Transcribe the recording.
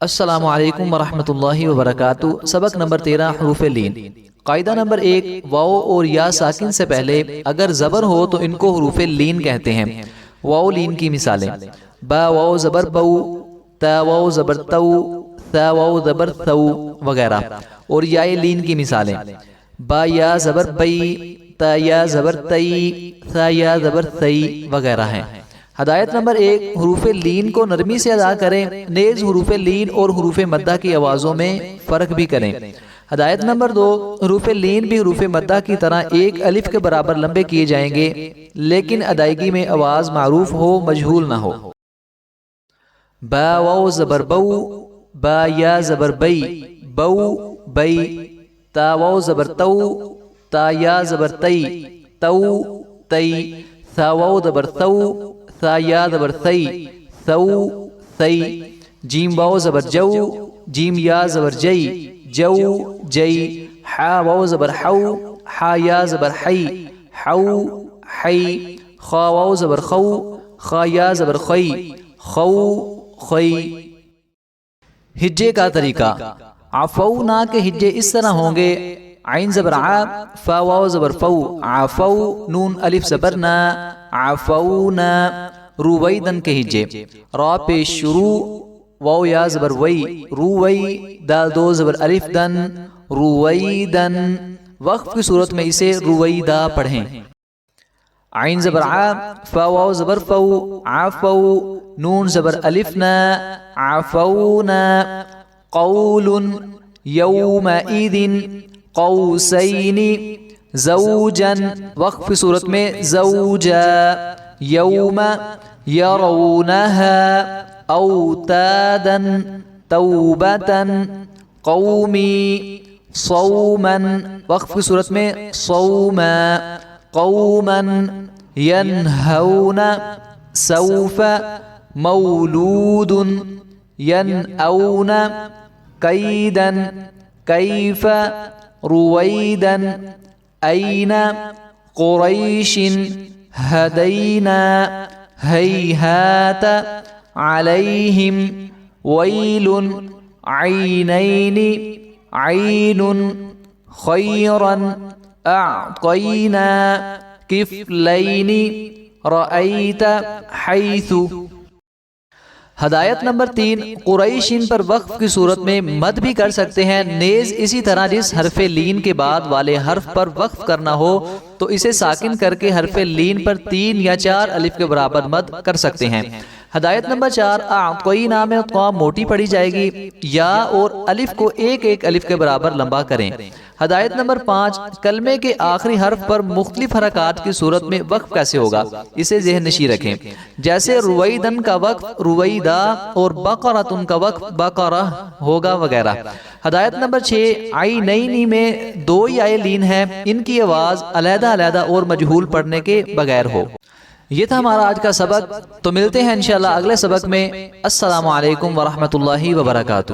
السلام علیکم ورحمۃ اللہ وبرکاتہ۔ سبق نمبر 13 حروف لین۔ قاعدہ نمبر 1، واو اور یا ساکن سے پہلے اگر زبر ہو تو ان کو حروف لین کہتے ہیں۔ واو لین کی مثالیں: با واو زبر بو، تا واو زبر تو، ثا واو زبر ثو وغیرہ۔ اور یا لین کی مثالیں: با یا زبر بئی، تا یا زبر تئی، ثا یا زبر ثئی وغیرہ ہیں۔ ہدایت نمبر 1، حروف لین کو نرمی سے ادا کریں، نیز حروف لین اور حروف مدہ کی آوازوں میں فرق بھی کریں۔ ہدایت نمبر 2، حروف لین بھی حروف مدہ کی طرح ایک الف کے برابر لمبے کیے جائیں گے، لیکن ادائیگی میں آواز معروف ہو، مجہول نہ ہو۔ با واو زبر بو، با یا زبر بئی، بو بئی، تا واو زبر تو، تا یا زبر تئی، تو تئی، ثا واو زبر ثو، ثا یا زبر ثئی، ثو ثئی، جیم واو زبر جو، جیم یا زبر جئی، جو جئی، حا واو زبر حو، حا یا زبر حی، حو حی، خا واو زبر خو، خا یا زبر خی، خو خی۔ ہجے کا طریقہ: عفونا کے ہجے اس طرح ہوں گے: عین زبر ع، فا واو زبر فو، عفو، نون الف زبر نا، عفونا۔ رویدن کے ہجے: را پیش شروع، واو یا زبر وی، روی، دال دو زبر الف دن، رویدن۔ وقف کی صورت میں اسے رویدہ پڑھیں۔ عین زبر ع، فا واو زبر فو، عفو، نون زبر الف نا، عفونا۔ قول یومئذ قوسین زوجا، وقف کی صورت میں زوجا۔ یوم یرونها اوتادا توبتا۔ قومی صوما، وقف کی صورت میں صوما۔ قوما ینہون سوف، مولود ینأون کیدا، کیف، رویدا، این، قریش، ہدینا، ہیہات، علیہم، ویل، عینین، عین، خیرا، اعطینا، کفلین، رأیت، حیث۔ ہدایت نمبر 3، قریشین پر وقف کی صورت میں مد بھی کر سکتے ہیں، نیز اسی طرح جس حرف لین کے بعد والے حرف پر وقف کرنا ہو تو اسے ساکن کر کے حرف لین پر 3 یا 4 الف کے برابر مد کر سکتے ہیں۔ ہدایت نمبر 4، اعطینا میں طا موٹی پڑھی جائے گی، یا اور الف کو ایک ایک الف کے برابر لمبا کریں۔ ہدایت نمبر 5، کلمے کے آخری حرف پر مختلف حرکات کی صورت میں وقف کیسے ہوگا اسے ذہن نشین رکھیں، جیسے رویدن کا وقف رویدہ اور بقرۃن کا وقف بقرہ ہوگا وغیرہ۔ ہدایت نمبر 6، عینین میں 2 یا لین ہے، ان کی آواز علیحدہ علیحدہ اور مجہول پڑھنے کے بغیر ہو۔ یہ تھا ہمارا آج کا سبق، تو ملتے ہیں انشاءاللہ اگلے سبق میں۔ السلام علیکم ورحمۃ اللہ وبرکاتہ۔